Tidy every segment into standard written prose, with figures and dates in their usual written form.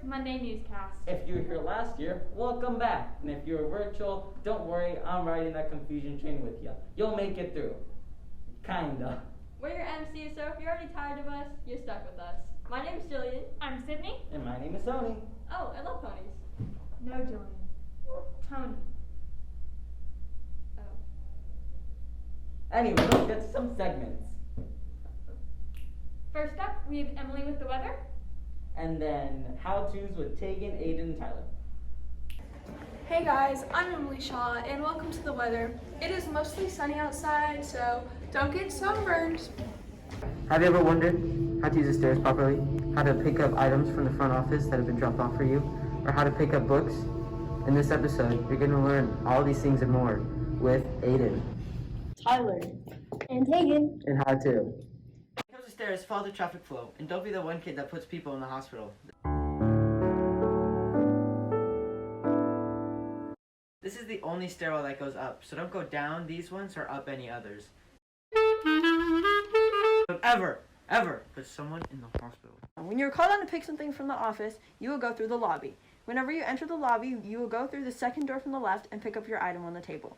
Monday Newscast. If you were here last year, welcome back. And if you were virtual, don't worry, I'm riding that confusion train with you. You'll make it through. Kinda. We're your MCs, so if you're already tired of us, you're stuck with us. My name is Jillian. I'm Sydney. And my name is Tony. Oh, I love ponies. No, Jillian. Tony. Oh. Anyway, let's get to some segments. First up, we have Emily with the weather. And then how-tos with Tegan, Aiden, and Tyler. Hey guys, I'm Emily Shaw and welcome to the weather. It is mostly sunny outside, so don't get sunburned. Have you ever wondered how to use the stairs properly? How to pick up items from the front office that have been dropped off for you? Or how to pick up books? In this episode, you're going to learn all these things and more with Aiden, Tyler, and Tegan. and how to. Pick up the stairs, follow the traffic flow, and don't be the one kid that puts people in the hospital. This is the only stairwell that goes up, so don't go down these ones or up any others. Don't ever put someone in the hospital. When you're called on to pick something from the office, you will go through the lobby. Whenever you enter the lobby, you will go through the second door from the left and pick up your item on the table.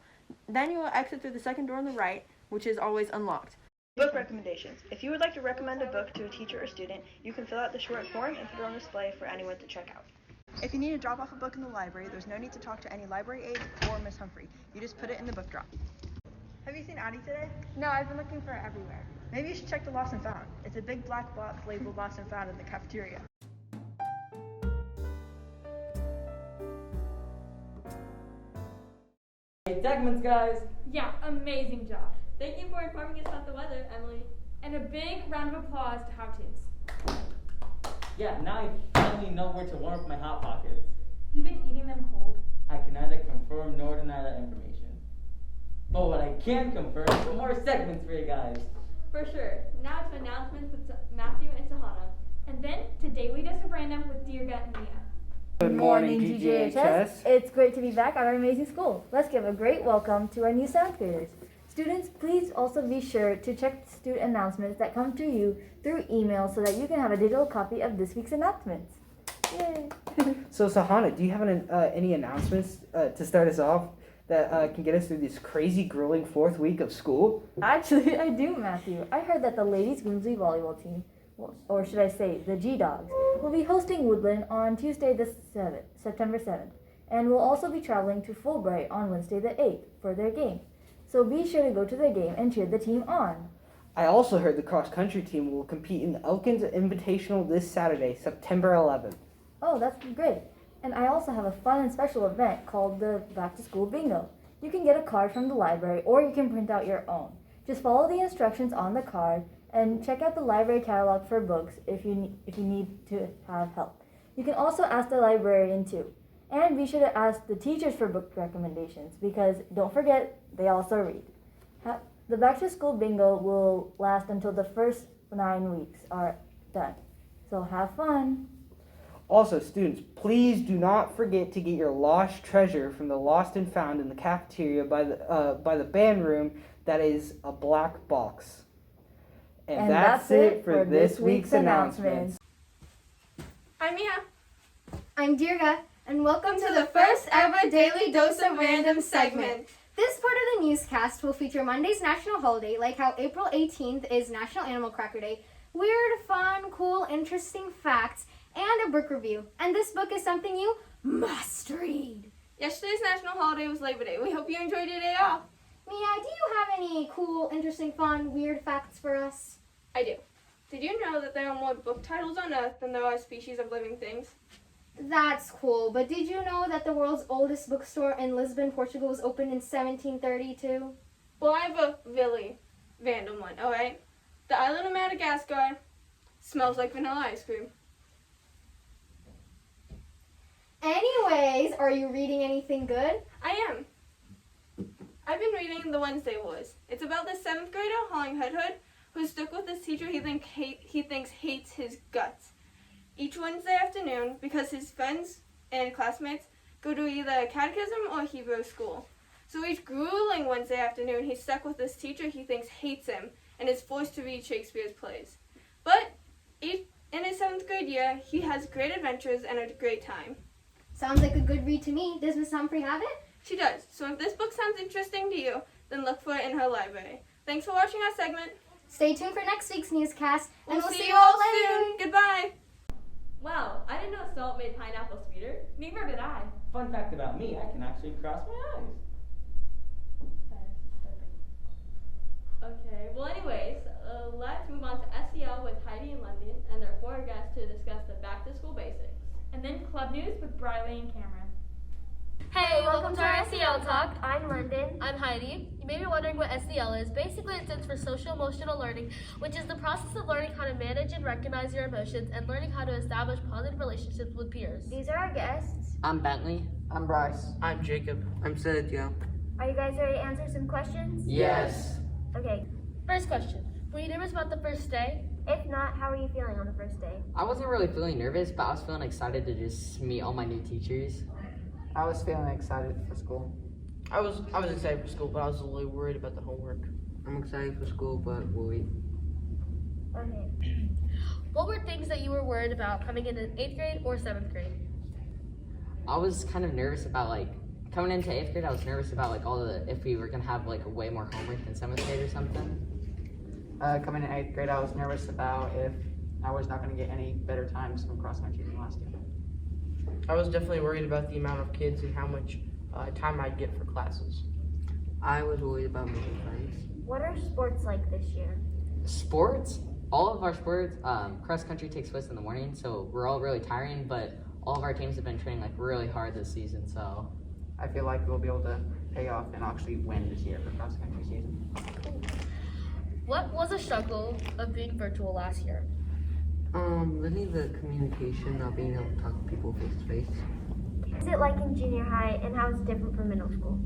Then you will exit through the second door on the right, which is always unlocked. Book recommendations. If you would like to recommend a book to a teacher or student, you can fill out the short form and put it on display for anyone to check out. If you need to drop off a book in the library, there's no need to talk to any library aide or Miss Humphrey. You just put it in the book drop. Have you seen Addie today? No, I've been looking for it everywhere. Maybe you should check the Lost and Found. It's a big black box labeled Lost and Found in the cafeteria. Hey, segments, guys. Yeah, amazing job. Thank you for informing us about the weather, Emily. And a big round of applause to how-tos. Yeah, now I finally know where to warm up my Hot Pockets. You've been eating them cold. I can neither confirm nor deny that information. But what I can confirm is some more segments for you guys. For sure. Now to announcements with Matthew and Sahana. And then to Daily Dose of Random with Deerga and Mia. Good morning, GGHS. It's great to be back at our amazing school. Let's give a great welcome to our new 7th graders. Students, please also be sure to check student announcements that come to you through email so that you can have a digital copy of this week's announcements. Yay! So, Sahana, do you have any announcements to start us off that can get us through this crazy, grueling 4th week of school? Actually, I do, Matthew. I heard that the ladies' Grimsley volleyball team, or should I say the G-Dogs, will be hosting Woodland on Tuesday the 7th, September 7th, and will also be traveling to Fulbright on Wednesday the 8th for their game. So be sure to go to their game and cheer the team on. I also heard the cross-country team will compete in the Elkins Invitational this Saturday, September 11th. Oh, that's great. And I also have a fun and special event called the Back to School Bingo. You can get a card from the library or you can print out your own. Just follow the instructions on the card and check out the library catalog for books if you need to have help. You can also ask the librarian too. And be sure to ask the teachers for book recommendations because don't forget, they also read. The Back to School Bingo will last until the first 9 weeks are done. So have fun. Also, students, please do not forget to get your lost treasure from the Lost and Found in the cafeteria by the band room. That is a black box. And that's it for this week's announcements. I'm Mia. I'm Deerga, and welcome to the first ever Daily Dose of Random segment. This part of the newscast will feature Monday's national holiday, like how April 18th is National Animal Cracker Day, weird, fun, cool, interesting facts, and a book review. And this book is something you must read. Yesterday's national holiday was Labor Day. We hope you enjoyed your day off. Mia, do you have any cool, interesting, fun, weird facts for us? I do. Did you know that there are more book titles on Earth than there are species of living things? That's cool, but did you know that the world's oldest bookstore in Lisbon, Portugal was opened in 1732? Well, I have a really random one, alright? The island of Madagascar smells like vanilla ice cream. Anyways, are you reading anything good? I am. I've been reading The Wednesday Wars. It's about the 7th grader, Holling Hood, who's stuck with this teacher he thinks hates his guts. Each Wednesday afternoon, because his friends and classmates go to either catechism or Hebrew school. So each grueling Wednesday afternoon, he's stuck with this teacher he thinks hates him and is forced to read Shakespeare's plays. But In his 7th grade year, he has great adventures and a great time. Sounds like a good read to me. Does Miss Humphrey have it? She does. So if this book sounds interesting to you, then look for it in her library. Thanks for watching our segment. Stay tuned for next week's newscast, and we'll see you all all soon. Goodbye. Wow, I didn't know salt made pineapple sweeter. Neither did I. Fun fact about me, I can actually cross my eyes. Okay, well anyways, let's move on to SEL with Heidi and London and their 4 guests to discuss the back to school basics. And then club news with Briley and Cameron. Hey, welcome to our SEL Talk. I'm London. I'm Heidi. You may be wondering what SEL is. Basically, it stands for Social Emotional Learning, which is the process of learning how to manage and recognize your emotions and learning how to establish positive relationships with peers. These are our guests. I'm Bentley. I'm Bryce. I'm Jacob. I'm Sergio. Are you guys ready to answer some questions? Yes. Okay. First question. Were you nervous about the first day? If not, how are you feeling on the first day? I wasn't really feeling nervous, but I was feeling excited to just meet all my new teachers. I was feeling excited for school. I was excited for school, but I was a little worried about the homework. I'm excited for school, but worried. Okay. What were things that you were worried about coming into 8th grade or 7th grade? I was kind of nervous about coming into 8th grade. I was nervous about if we were gonna have way more homework than 7th grade or something. Coming in 8th grade, I was nervous about if I was not going to get any better times from cross country than last year. I was definitely worried about the amount of kids and how much time I'd get for classes. I was worried about making friends. What are sports like this year? Sports? All of our sports, cross country takes place in the morning, so we're all really tiring, but all of our teams have been training really hard this season, so. I feel like we'll be able to pay off and actually win this year for cross country season. What was a struggle of being virtual last year? Learning the communication, not being able to talk to people face to face. Is it like in junior high, and how is it different from middle school?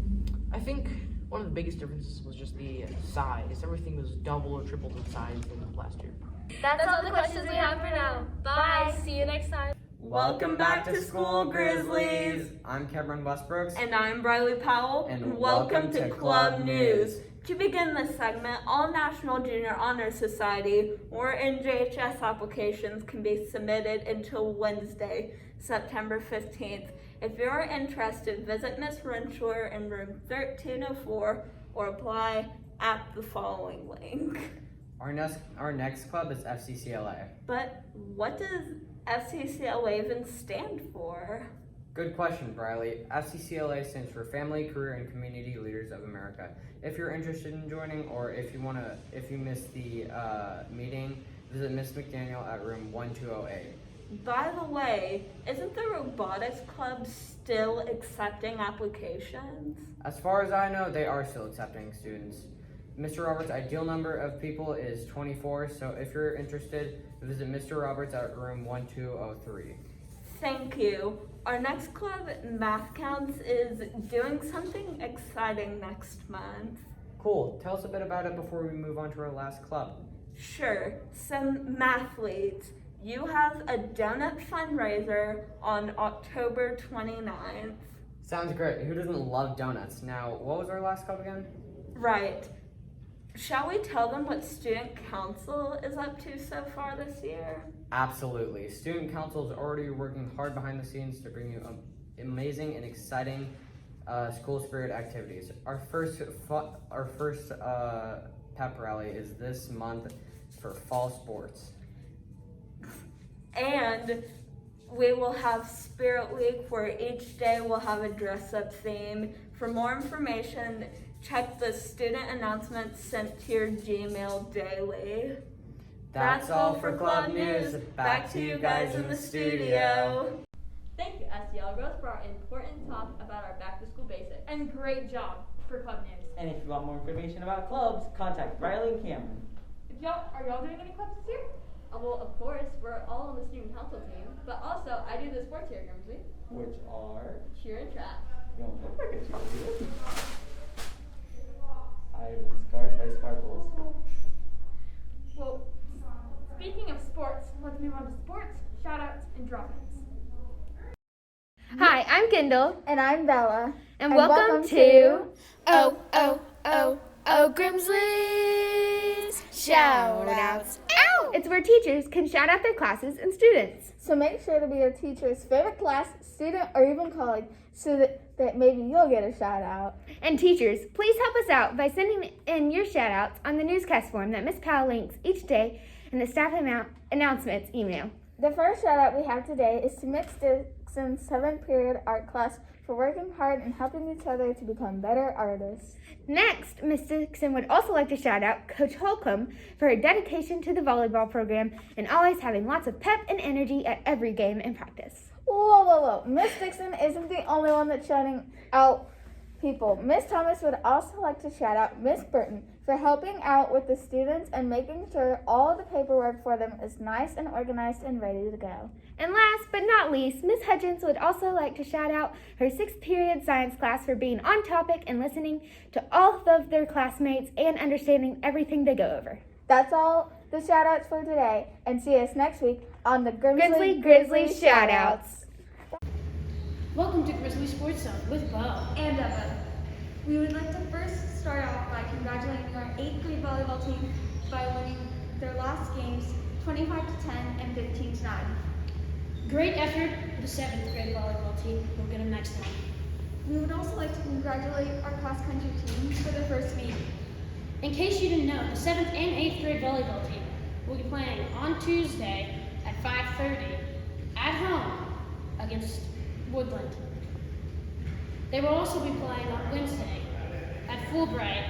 I think one of the biggest differences was just the size. Everything was double or triple the size than last year. That's all the questions we have for now. Bye. See you next time. Welcome back to school, Grizzlies! I'm Cameron Westbrooks. And I'm Briley Powell. And welcome to Club News. To begin this segment, all National Junior Honor Society or NJHS applications can be submitted until Wednesday, September 15th. If you're interested, visit Miss Renshaw in room 1304 or apply at the following link. Our next club is FCCLA. But what does FCCLA even stand for? Good question, Briley. FCCLA stands for Family, Career, and Community Leaders of America. If you're interested in joining, or if you missed the meeting, visit Miss McDaniel at room 1208. By the way, isn't the robotics club still accepting applications? As far as I know, they are still accepting students. Mr. Roberts' ideal number of people is 24, so if you're interested, visit Mr. Roberts at room 1203. Thank you. Our next club, Math Counts, is doing something exciting next month. Cool. Tell us a bit about it before we move on to our last club. Sure. Some mathletes. You have a donut fundraiser on October 29th. Sounds great. Who doesn't love donuts? Now, what was our last club again? Right. Shall we tell them what Student Council is up to so far this year? Absolutely. Student Council is already working hard behind the scenes to bring you amazing and exciting school spirit activities. Our first pep rally is this month for fall sports. And we will have Spirit Week where each day will have a dress-up theme. For more information, check the student announcements sent to your Gmail daily. That's all for Club News. Back to you guys in the studio. Thank you, SEL Girls, for our important talk about our back-to-school basics. And great job for Club News. And if you want more information about clubs, contact Riley and Cameron. Are y'all doing any clubs this year? Well, of course, we're all on the student council team, but also I do the sports here, Grimsley. Which are? Cheer and track. You don't look like a cheerleader. I was scarred by sparkles. Well, speaking of sports, let's move on to sports, shout-outs, and drop-ins. Hi, I'm Kendall. And I'm Bella. And welcome to Oh Grimsley's Shout-outs. Ow! It's where teachers can shout out their classes and students. So make sure to be your teacher's favorite class, student, or even colleague so that maybe you'll get a shout out. And teachers, please help us out by sending in your shout outs on the newscast form that Miss Powell links each day in the staff announcements email. The first shout out we have today is to Miss Dixon's 7th period art class for working hard and helping each other to become better artists. Next, Miss Dixon would also like to shout out Coach Holcomb for her dedication to the volleyball program and always having lots of pep and energy at every game and practice. Whoa. Miss Dixon isn't the only one that's shouting out people. Miss Thomas would also like to shout out Miss Burton for helping out with the students and making sure all the paperwork for them is nice and organized and ready to go. And last but not least, Miss Hudgens would also like to shout out her 6th period science class for being on topic and listening to all of their classmates and understanding everything they go over. That's all the shout outs for today, and see us next week on the Grizzly shout outs. Welcome to Grizzly Sports Zone with Bo and Emma. We would like to first start off by congratulating our 8th grade volleyball team by winning their last games 25-10 and 15-9. Great effort for the 7th grade volleyball team. We'll get them next time. We would also like to congratulate our cross country team for their first meet. In case you didn't know, the 7th and 8th grade volleyball team will be playing on Tuesday at 5:30 at home against Woodland. They will also be playing on Wednesday at Fulbright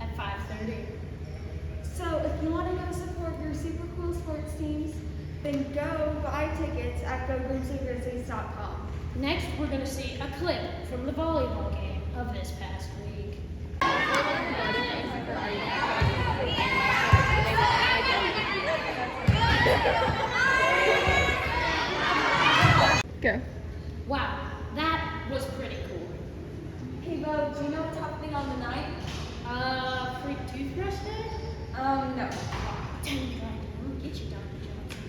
at 5:30. So if you want to go support your super cool sports teams, then go buy tickets at GoGrizzlyGrizzlies.com. Next, we're going to see a clip from the volleyball game of this past week. Go. Wow, that was pretty cool. Hey Bo, do you know what's happening on the night? Free toothbrush day? No. Dang it, I'll get you, Dr. Johnson.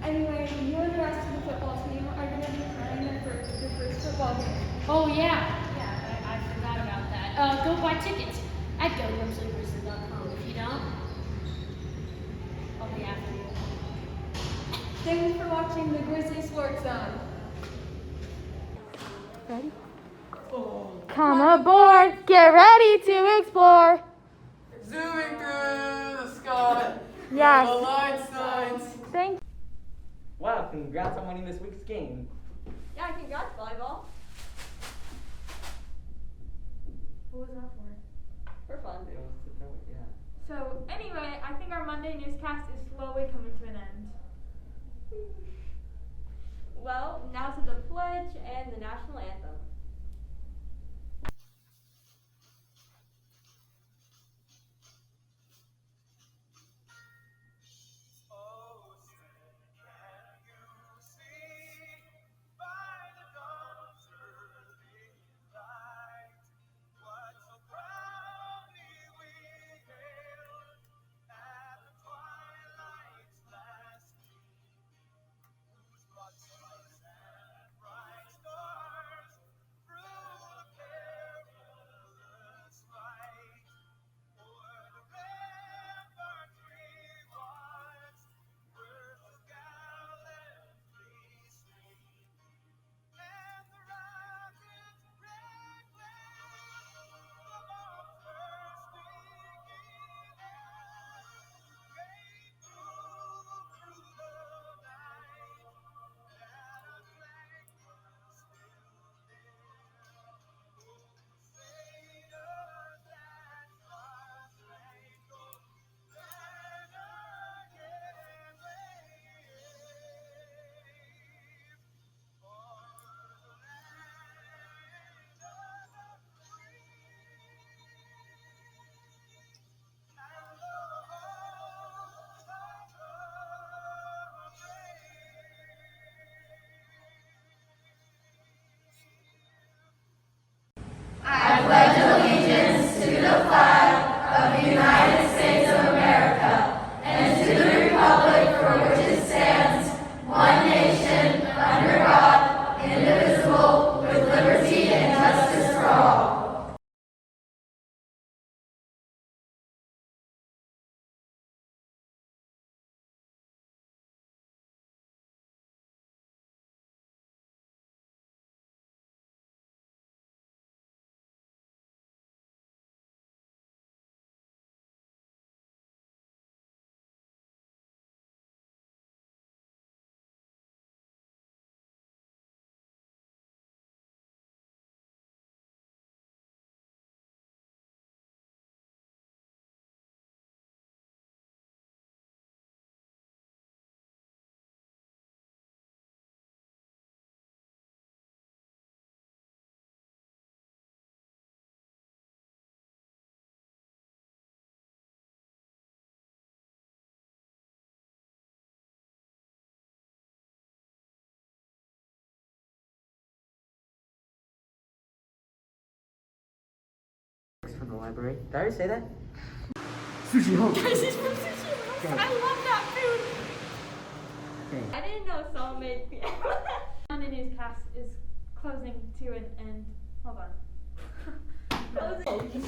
Anyway, you and the rest of the football team are going to be playing their first football game. Oh yeah, I forgot about that. Go buy tickets at GoGrizzlyGrizzly.com. If you don't, I'll be after you. Thanks for watching the Grizzly Sports Zone. Ready? Come aboard, get ready to explore. Zooming through the sky. Yes. The line signs. Thank you. Wow, congrats on winning this week's game. Yeah, congrats, volleyball. What was that for? For fun. Yeah. So anyway, I think our Monday newscast is slowly coming to an end. Well, now to the pledge and the national anthem. the library. Did I already say that? Sushi House. Guys, he's from Sushi House. Okay. I love that food. Okay. I didn't know someone made piano. The newscast is closing to an end. Hold on. Closing.